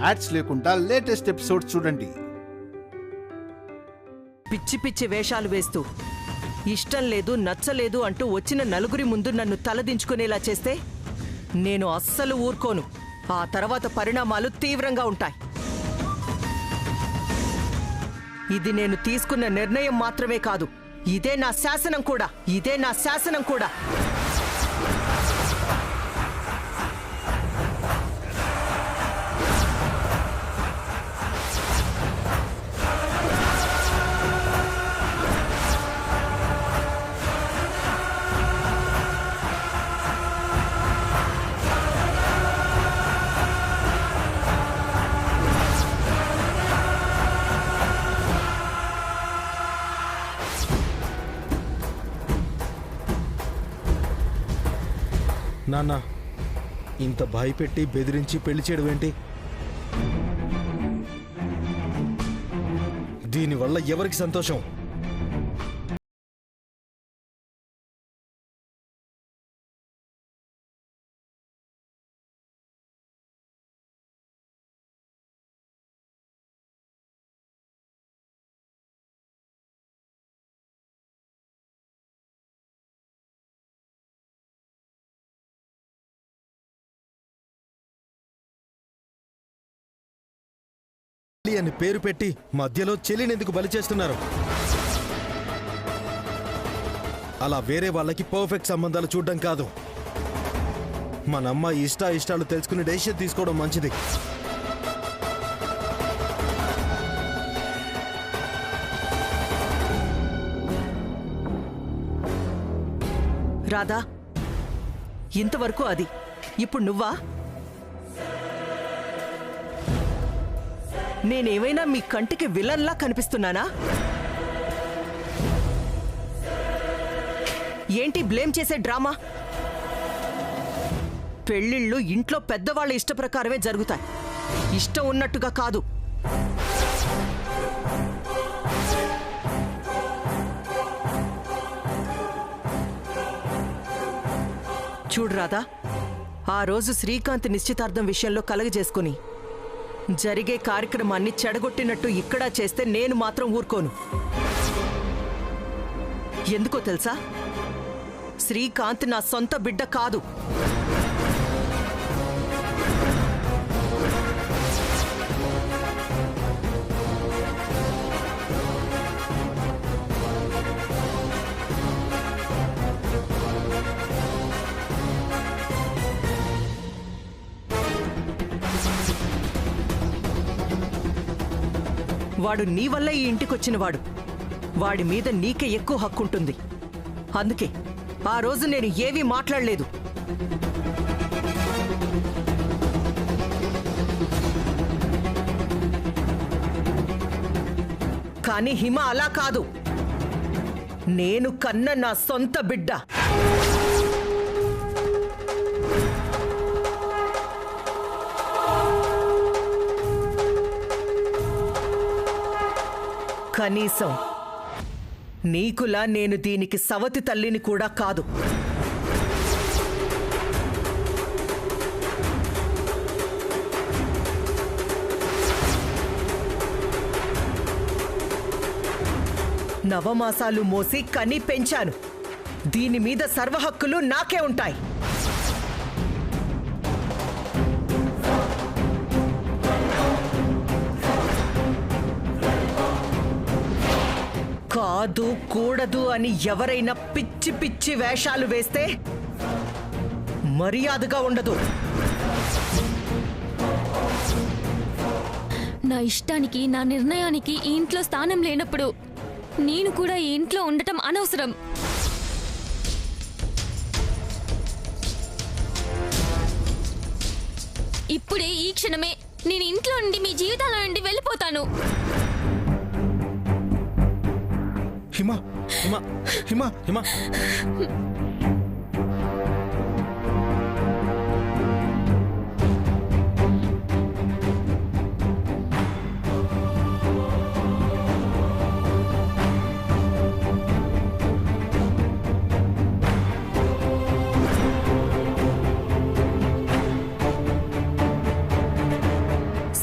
Ads లేకుండా latest episodes చూడండి. పిచ్చి పిచ్చి వేషాలు వేస్తూ ఇష్టం లేదు నచ్చలేదు అంటూ వచ్చిన నలుగురి ముందు నన్ను తలదించుకునేలా చేస్తే నేను అస్సలు ఊరుకోను. ఆ తర్వాత పరిణామాలు తీవ్రంగా ఉంటాయి. ఇది నేను తీసుకున్న నిర్ణయం మాత్రమే కాదు, ఇదే నా శాసనం కూడా. నాన్న, ఇంత భయపెట్టి బెదిరించి పెళ్లి చేయడం ఏంటి? దీనివల్ల ఎవరికి సంతోషం? అని పేరు పెట్టి మధ్యలో చెల్లినెందుకు బలి చేస్తున్నారు? అలా వేరే వాళ్ళకి పర్ఫెక్ట్ సంబంధాలు చూడడం కాదు, మన అమ్మ ఇష్టాలు తెలుసుకుని డెసిషన్ తీసుకోవడం మంచిది. రాధా, ఇంతవరకు అది, ఇప్పుడు నువ్వా? నేనేమైనా మీ కంటికి విలన్లా కనిపిస్తున్నానా? ఏంటి బ్లేమ్ చేసే డ్రామా? పెళ్ళిళ్ళు ఇంట్లో పెద్దవాళ్ళ ఇష్ట ప్రకారమే జరుగుతాయి, ఇష్టం ఉన్నట్టుగా కాదు. చూడు రాధా, ఆ రోజు శ్రీకాంత్ నిశ్చితార్థం విషయంలో కలగజేసుకుని జరిగే కార్యక్రమాన్ని చెడగొట్టినట్టు ఇక్కడ చేస్తే నేను మాత్రం ఊరుకోను. ఎందుకో తెలుసా? శ్రీకాంత్ నా సొంత బిడ్డ కాదు. వాడు నీ వల్ల ఈ ఇంటికొచ్చినవాడు. వాడి మీద నీకే ఎక్కువ హక్కుంటుంది. అందుకే ఆ రోజు నేను ఏవీ మాట్లాడలేదు. కానీ హిమ అలా కాదు. నేను కన్న నా సొంత బిడ్డ. కనీసం నీకులా నేను దీనికి సవతి తల్లిని కూడా కాదు. నవమాసాలు మోసి కని పెంచాను. దీని మీద సర్వహక్కులు నాకే ఉంటాయి. కాదు కూడదు అని ఎవరైనా పిచ్చి పిచ్చి వేషాలు వేస్తే మర్యాదగా ఉండదు. నా ఇష్టానికి నా నిర్ణయానికి ఈ ఇంట్లో స్థానం లేనప్పుడు నేను కూడా ఈ ఇంట్లో ఉండటం అనవసరం. ఇప్పుడే ఈ క్షణమే నేను ఇంట్లో నుండి మీ జీవితాల నుండి వెళ్ళిపోతాను. హిమ హిమ హిమ హిమ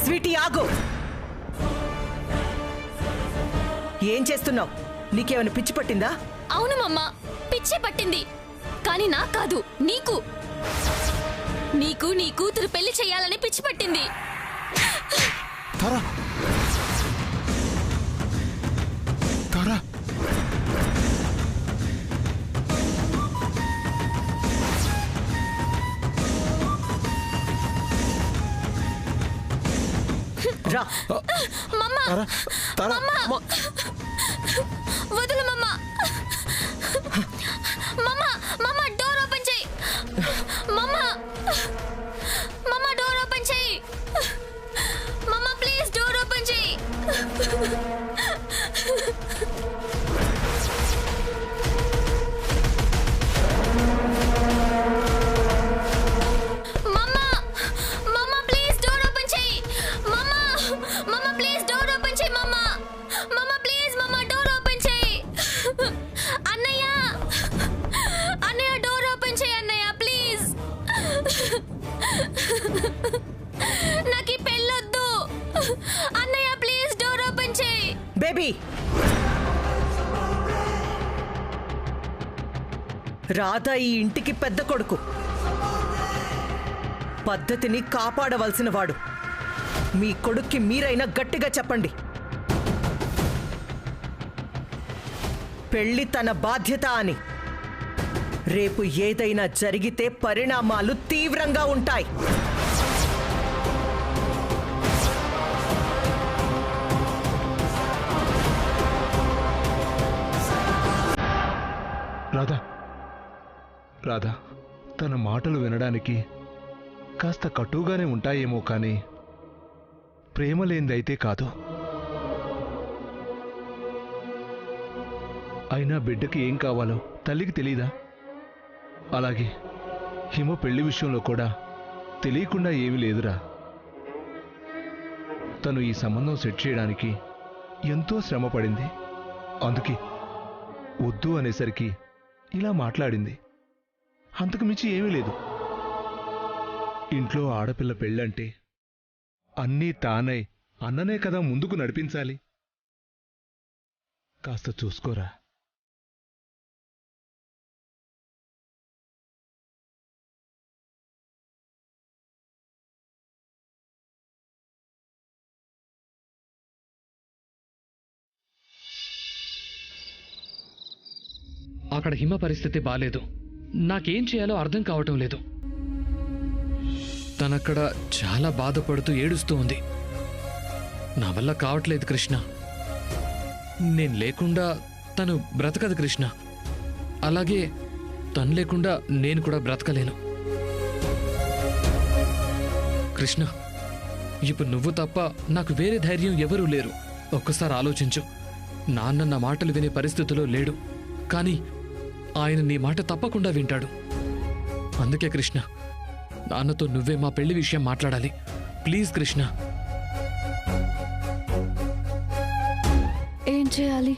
స్వీటీ ఆగు. ఏం చేస్తున్నావు? నీకేమైనా పిచ్చి పట్టిందా? అవును మమ్మ, పిచ్చి పట్టింది. కానీ నాకు కాదు, నీకు. నీకు నీ కూతురు పెళ్లి చెయ్యాలని పిచ్చి పట్టింది. తారా తారా రా. మమ్మ, తారా మమ్మ, వదులు మమ్మ. మమ్మ, మమ్మ డోర్ ఓపెన్ చేయి. మమ్మ, మమ్మ డోర్ ఓపెన్ చేయి. మమ్మ ప్లీజ్ డోర్ ఓపెన్ చేయి. మమ్మ, మమ్మ ప్లీజ్ డోర్ ఓపెన్ చేయి. మమ్మ, మమ్మ ప్లీజ్ డోర్ ఓపెన్ చేయి. మమ్మ, మమ్మ ప్లీజ్ మమ్మ డోర్ ఓపెన్ చేయి. అన్నయ్య, అన్నయ్య డోర్ ఓపెన్ చేయి అన్నయ్య ప్లీజ్. నాకు ఈ పెళ్ళొద్దు. అన్నయ్య ప్లీజ్ డోర్ ఓపెన్ చేయి. బేబీ, రాధా ఈ ఇంటికి పెద్ద కొడుకు. పద్ధతిని కాపాడవలసిన వాడు. మీ కొడుక్కి మీరైనా గట్టిగా చెప్పండి. పెళ్లి తన బాధ్యత అని. రేపు ఏదైనా జరిగితే పరిణామాలు తీవ్రంగా ఉంటాయి. రాధా, రాధా, తన మాటలు వినడానికి కాస్త కటుగానే ఉంటాయేమో కానీ ప్రేమ లేనిదైతే కాదు. అయినా బిడ్డకి ఏం కావాలో తల్లికి తెలీదా? అలాగే హిమ పెళ్లి విషయంలో కూడా తెలియకుండా ఏమీ లేదురా. తను ఈ సంబంధం సెట్ చేయడానికి ఎంతో శ్రమ పడింది. అందుకే వద్దు అనేసరికి ఇలా మాట్లాడింది. అంతకు మించి ఏమీ లేదు. ఇంట్లో ఆడపిల్ల పెళ్ళంటే అన్నీ తానై అన్ననే కదా ముందుకు నడిపించాలి. కాస్త చూసుకోరా. అక్కడ హిమ పరిస్థితి బాలేదు. నాకేం చేయాలో అర్థం కావటం లేదు. తనక్కడ చాలా బాధపడుతూ ఏడుస్తూ ఉంది. నా వల్ల కావట్లేదు కృష్ణ. నేను లేకుండా తను బ్రతకదు కృష్ణ. అలాగే తను లేకుండా నేను కూడా బ్రతకలేను. కృష్ణ, ఇప్పుడు నువ్వు తప్ప నాకు వేరే ధైర్యం ఎవరూ లేరు. ఒక్కసారి ఆలోచించు. నాన్న నా మాటలు వినే పరిస్థితిలో లేడు, కానీ ఆయన నీ మాట తప్పకుండా వింటాడు. అందుకే కృష్ణ, నాన్నతో నువ్వే మా పెళ్లి విషయం మాట్లాడాలి. ప్లీజ్ కృష్ణ. ఏం చేయాలి?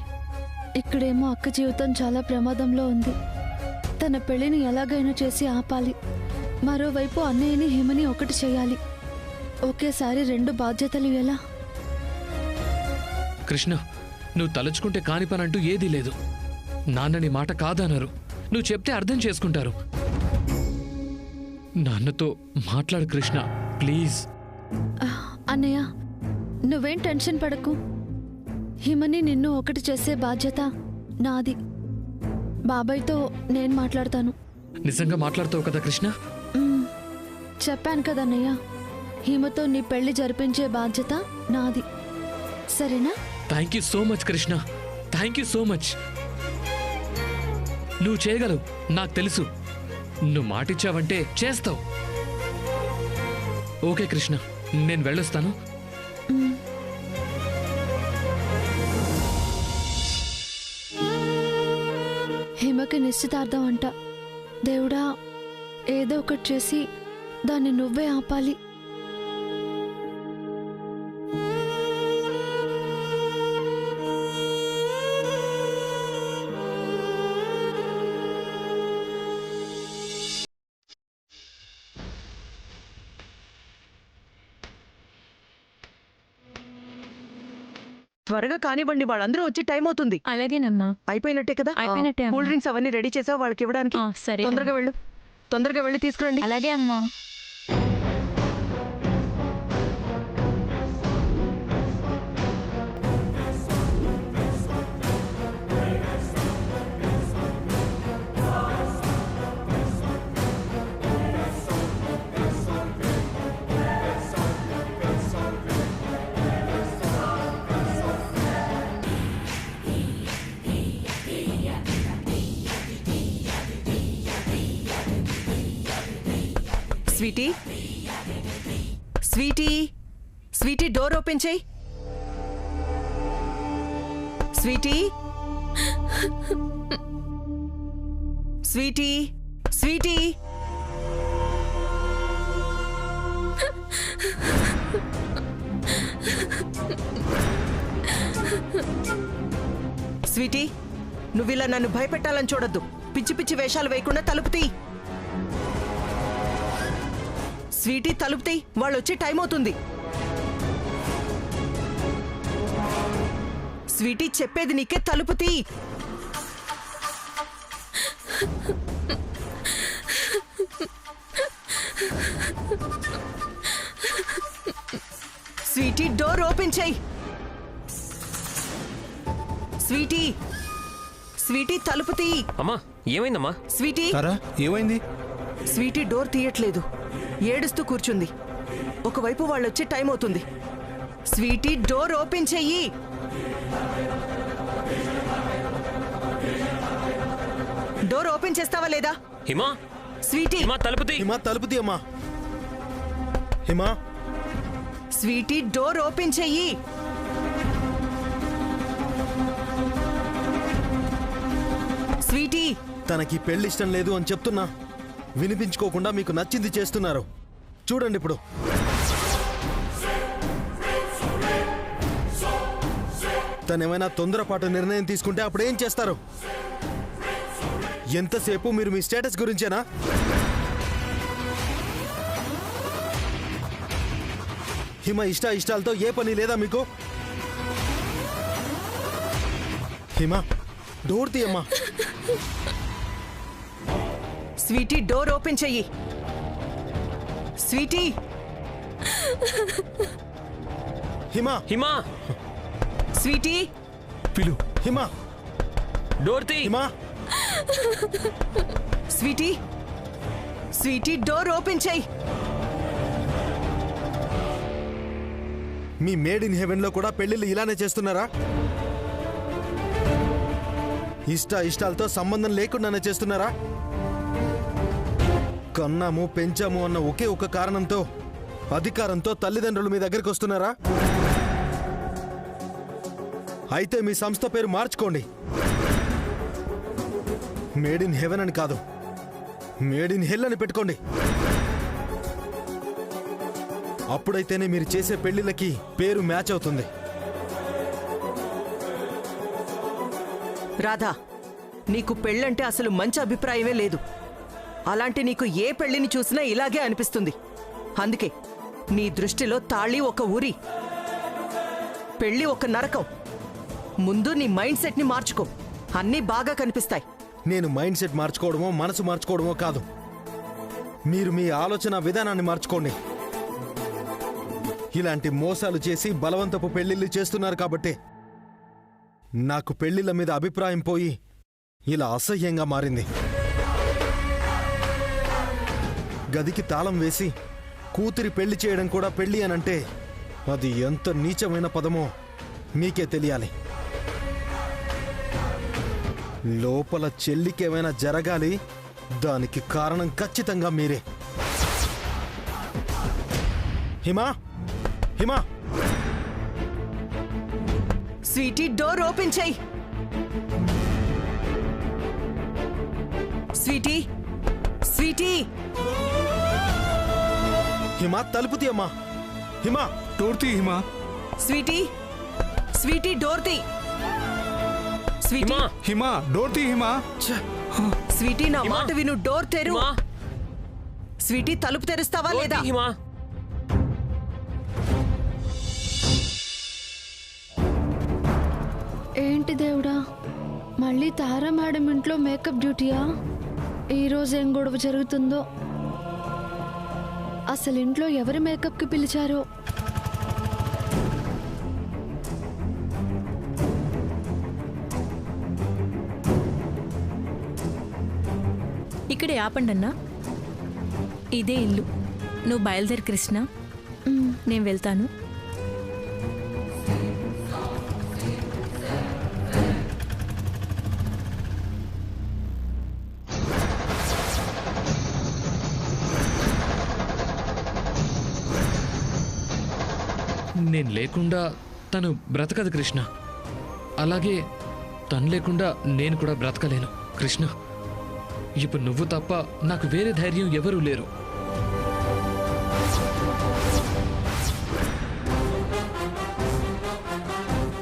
ఇక్కడేమో అక్క జీవితం చాలా ప్రమాదంలో ఉంది. తన పెళ్లిని ఎలాగైనా చేసి ఆపాలి. మరోవైపు అన్నయ్యని హిమని ఒకటి చేయాలి. ఒకేసారి రెండు బాధ్యతలు ఎలా? కృష్ణ, నువ్వు తలుచుకుంటే కాని పని అంటూ ఏదీ లేదు. నాన్నని మాట కాదనరు. నువ్వు చెప్తే అర్థం చేసుకుంటారు. నాన్నతో మాట్లాడు కృష్ణ, ప్లీజ్. అన్నయ్య, నువ్వేం టెన్షన్ పడకు. హిమని నిన్ను ఒకటి చేసే బాధ్యత నాది. బాబాయ్తో నేను మాట్లాడతాను. నిజంగా మాట్లాడతావు కదా కృష్ణ? చెప్పాను కదన్నయ్య, హిమతో నీ పెళ్లి జరిపించే బాధ్యత నాది. సరేనా? Thank you so much Krishna. Thank you so much. నువ్వు చేయగలవు, నాకు తెలుసు. నువ్వు మాటిచ్చావంటే చేస్తావు. ఓకే కృష్ణ, నేను వెళ్ళొస్తాను. హిమకి నిశ్చితార్థం అంట. దేవుడా, ఏదో ఒకటి చేసి దాన్ని నువ్వే ఆపాలి. త్వరగా కానివ్వండి, వాళ్ళందరూ వచ్చి టైం అవుతుంది. అలాగేనమ్మా. అయిపోయినట్టే కదా? అయిపోయినట్టే అమ్మా. కూల్ డ్రింక్స్ అవన్నీ రెడీ చేసావు వాళ్ళకి ఇవ్వడానికి? సరే. తొందరగా వెళ్ళి తీసుకురండి. అలాగే అమ్మా. Sweetie, sweetie, sweetie, door open చేయి. Sweetie, sweetie, sweetie. స్వీటీ, నువ్విలా నన్ను భయపెట్టాలని చూడొద్దు. పిచ్చి పిచ్చి వేషాలు వేయకుండా తలుపు తీ. స్వీటీ, తలుపు తీ, వాళ్ళు వచ్చే టైం అవుతుంది. స్వీటీ, చెప్పేది నీకే, తలుపు తీ. స్వీటీ, డోర్ ఓపెన్ చేయి. స్వీటీ, స్వీటీ, తలుపు తీ. అమ్మా, ఏమైందమ్మా? స్వీటీ, తారా ఏమైంది? స్వీటీ డోర్ తీయట్లేదు, ఏడుస్తూ కూర్చుంది. ఒకవైపు వాళ్ళు వచ్చే టైం అవుతుంది. స్వీటీ, డోర్ ఓపెన్ చెయ్యి. డోర్ ఓపెన్ చేస్తావా లేదా? హిమా, స్వీటీ, హిమా తలుపు తీ. హిమా తలుపు తీయమ్మా. హిమా, స్వీటీ, డోర్ ఓపెన్ చెయ్యి. స్వీటీ, తనకి పెళ్లి ఇష్టం లేదు అని చెప్తున్నా వినిపించుకోకుండా మీకు నచ్చింది చేస్తున్నారు. చూడండి ఇప్పుడు. తనేమైనా తొందరపాటు నిర్ణయం తీసుకుంటే అప్పుడేం చేస్తారు? ఎంతసేపు మీరు మీ స్టేటస్ గురించేనా? హిమ ఇష్టాలతో ఏ పని లేదా మీకు? హిమ, డోర్ తీయమ్మా. స్వీటీ, డోర్ ఓపెన్ చెయ్యి. స్వీటీ, హిమ, హిమా, స్వీటీ, పిలు. హిమ, డోర్ తీ. హిమ, స్వీటీ, స్వీటీ, డోర్ ఓపెన్ చెయ్యి. మీ మేడ్ ఇన్ హెవెన్ లో కూడా పెళ్లిళ్ళు ఇలానే చేస్తున్నారా? ఇష్టాలతో సంబంధం లేకుండానే చేస్తున్నారా? కన్నాము పెంచాము అన్న ఒకే ఒక కారణంతో, అధికారంతో తల్లిదండ్రులు మీ దగ్గరికి వస్తున్నారా? అయితే మీ సంస్థ పేరు మార్చుకోండి. మేడ్ ఇన్ హెవెన్ అని కాదు, మేడ్ ఇన్ హెల్ అని పెట్టుకోండి. అప్పుడైతేనే మీరు చేసే పెళ్లిళ్ళకి పేరు మ్యాచ్ అవుతుంది. రాధా, నీకు పెళ్ళంటే అసలు మంచి అభిప్రాయమే లేదు. అలాంటి నీకు ఏ పెళ్లిని చూసినా ఇలాగే అనిపిస్తుంది. అందుకే నీ దృష్టిలో తాళి ఒక ఊరి, పెళ్లి ఒక నరకం. ముందు నీ మైండ్ సెట్ ని మార్చుకో, అన్నీ బాగా కనిపిస్తాయి. నేను మైండ్ సెట్ మార్చుకోవడమో మనసు మార్చుకోవడమో కాదు, మీరు మీ ఆలోచన విధానాన్ని మార్చుకోండి. ఇలాంటి మోసాలు చేసి బలవంతపు పెళ్లిళ్ళు చేస్తున్నారు కాబట్టి నాకు పెళ్లిళ్ళ మీద అభిప్రాయం పోయి ఇలా అసహ్యంగా మారింది. గదికి తాళం వేసి కూతురి పెళ్లి చేయడం కూడా పెళ్లి అనంటే అది ఎంత నీచమైన పదమో మీకే తెలియాలి. లోపల చెల్లికేమైనా జరగాలి, దానికి కారణం ఖచ్చితంగా మీరే. Hima, Hima, sweetie, door open చెయ్యి. స్వీటీ, స్వీటీ, హిమా తలుపు తీయమ్మా. హిమా, డోర్ తీ హిమా. స్వీటీ, స్వీటీ, డోర్ తీ. స్వీటీ, హిమా, హిమా, డోర్ తీ హిమా. స్వీటీ, నా మాట విను, డోర్ తెరు. హిమా, స్వీటీ, తలుపు తెరుస్తావా డోర్ లేదా? తీ, హిమా. ఏంటి దేవుడా, మళ్ళీ తారా మేడం ఇంట్లో మేకప్ డ్యూటీయా? ఈరోజు ఏం గొడవ జరుగుతుందో. అసలు ఇంట్లో ఎవరి మేకప్కి పిలిచారో? ఇక్కడే ఆపండి అన్నా. ఇదే ఇల్లు. నువ్వు బయలుదేరి కృష్ణ, నేను వెళ్తాను. నేను లేకుండా తను బ్రతకదు కృష్ణ. అలాగే తను లేకుండా నేను కూడా బ్రతకలేను కృష్ణ. ఇప్పుడు నువ్వు తప్ప నాకు వేరే ధైర్యం ఎవరూ లేరు.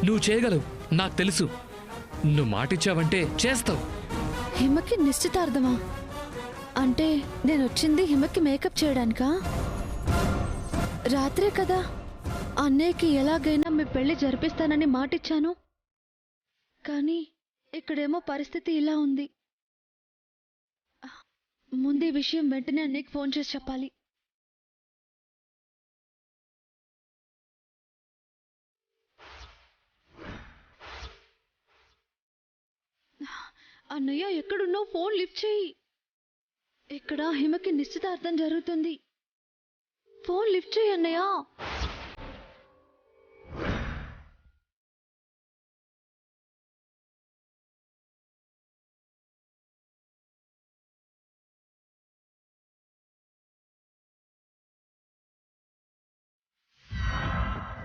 నువ్వు చేయగలవు, నాకు తెలుసు. నువ్వు మాటిచ్చావంటే చేస్తావు. హిమకి నిశ్చితార్థమా? అంటే నేను వచ్చింది హిమకి మేకప్ చేయడానికా? రాత్రే కదా అన్నయ్యకి ఎలాగైనా మీ పెళ్లి జరిపిస్తానని మాటిచ్చాను. కానీ ఇక్కడేమో పరిస్థితి ఇలా ఉంది. ముందు ఈ విషయం వెంటనే అన్నయ్యకి ఫోన్ చేసి చెప్పాలి. అన్నయ్య ఎక్కడున్నావు? ఫోన్ లిఫ్ట్ చేయి. ఇక్కడ హిమకి నిశ్చితార్థం జరుగుతుంది. ఫోన్ లిఫ్ట్ చేయి అన్నయ్య.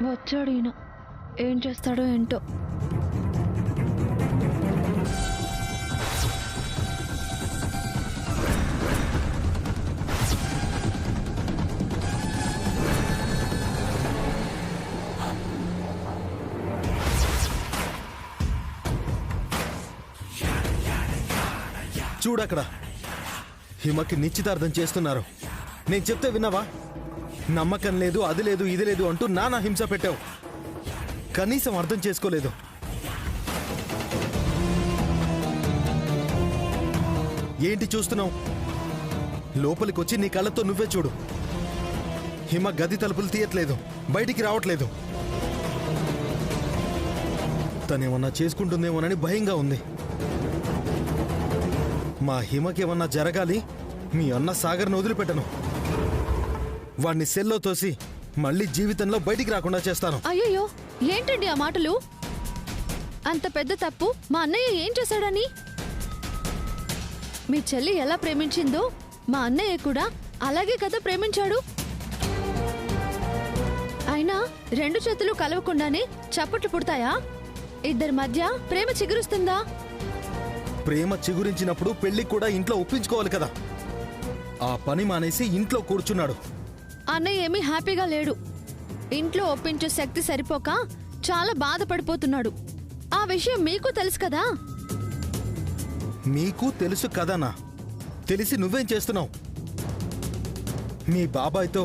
వచ్చాడు ఈయన. ఏం చేస్తాడో ఏంటో. చూడక్కడ హిమకి నిశ్చితార్థం చేస్తున్నారు. నేను చెప్తే విన్నావా? నమ్మకం లేదు, అది లేదు, ఇది లేదు అంటూ నానా హింస పెట్టావు. కనీసం అర్థం చేసుకోలేదు. ఏంటి చూస్తున్నావు? లోపలికొచ్చి నీ కళ్ళతో నువ్వే చూడు. హిమ గది తలుపులు తీయట్లేదు, బయటికి రావట్లేదు. తనేమన్నా చేసుకుంటుందేమోనని భయంగా ఉంది. మా హిమకేమన్నా జరగాలి, మీ అన్న సాగర్ను వదిలిపెట్టను. వాణ్ణి సెల్లో తోసి మళ్ళీ జీవితంలో బయటికి రాకుండా చేస్తాను. అయ్యయ్యో, ఏంటండి ఆ మాటలు? అంత పెద్ద తప్పు మా అన్నయ్య ఏం చేశాడని? మీ చెల్లి ఎలా ప్రేమించిందో మా అన్నయ్య కూడా అలాగే కదా ప్రేమించాడు. అయినా రెండు చేతులు కలవకుండానే చప్పట్లు పుడతాయా? ఇద్దరి మధ్య ప్రేమ చిగురుస్తుందా? ప్రేమ చిగురించినప్పుడు పెళ్లి కూడా ఇంట్లో ఒప్పించుకోవాలి కదా. ఆ పని మానేసి ఇంట్లో కూర్చున్నాడు. అన్నయ్య ఏమీ హ్యాపీగా లేడు. ఇంట్లో ఒప్పించే శక్తి సరిపోక చాలా బాధపడిపోతున్నాడు. ఆ విషయం మీకు తెలుసు కదా. మీకు తెలుసు కదనా? తెలిసి నువ్వేం చేస్తున్నావు? మీ బాబాయ్తో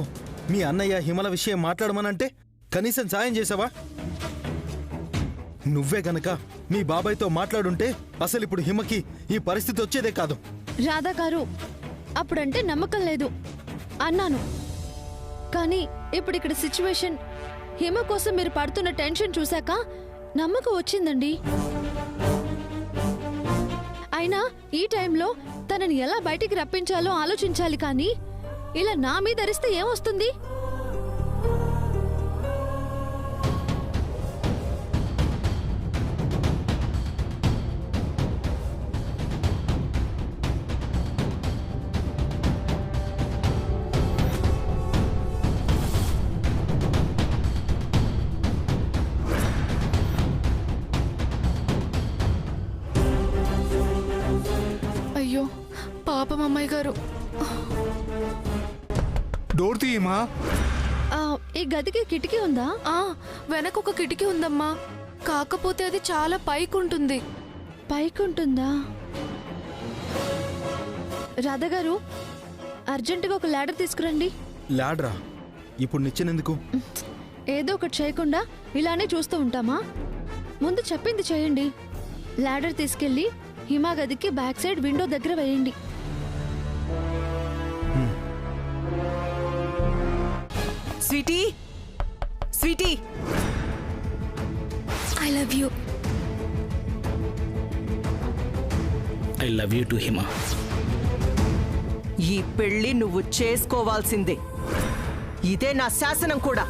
మీ అన్నయ్య హిమల విషయం మాట్లాడమనంటే కనీసం సాయం చేసావా? నువ్వే గనక మీ బాబాయ్తో మాట్లాడుంటే అసలు ఇప్పుడు హిమకి ఈ పరిస్థితి వచ్చేదే కాదు. రాధా గారు, అప్పుడంటే నమ్మకం లేదు అన్నాను. కానీ ఇప్పుడు ఇక్కడ సిచ్యువేషన్, హిమ కోసం మీరు పడుతున్న టెన్షన్ చూశాక నమ్మకం వచ్చిందండి. అయినా ఈ టైంలో తనని ఎలా బయటికి రప్పించాలో ఆలోచించాలి. కానీ ఇలా నా మీద అరిస్తే ఏమొస్తుంది? అయ్యో పాపం అమ్మాయి గారు. డోర్ తీ హిమా. ఈ గదికి కిటికీ ఉందా? వెనక ఒక కిటికీ ఉందమ్మా. కాకపోతే అది చాలా పైకుంటుంది. పైకుంటుందా? రాధగారు, అర్జెంటుగా ఒక ల్యాడర్ తీసుకురండి. లాడ్రా? ఇప్పుడు నిచ్చెనెందుకు? ఏదో ఒకటి చేయకుండా ఇలానే చూస్తూ ఉంటామా? ముందు చెప్పింది చేయండి. లాడర్ తీసుకెళ్లి హిమా గదికి బ్యాక్ సైడ్ విండో దగ్గర వేయండి. Sweetie, sweetie, I love you. I love you too Hima. ఈ పెళ్లి నువ్వు చేసుకోవాల్సిందే. ఇదే నా శాసనం కూడా.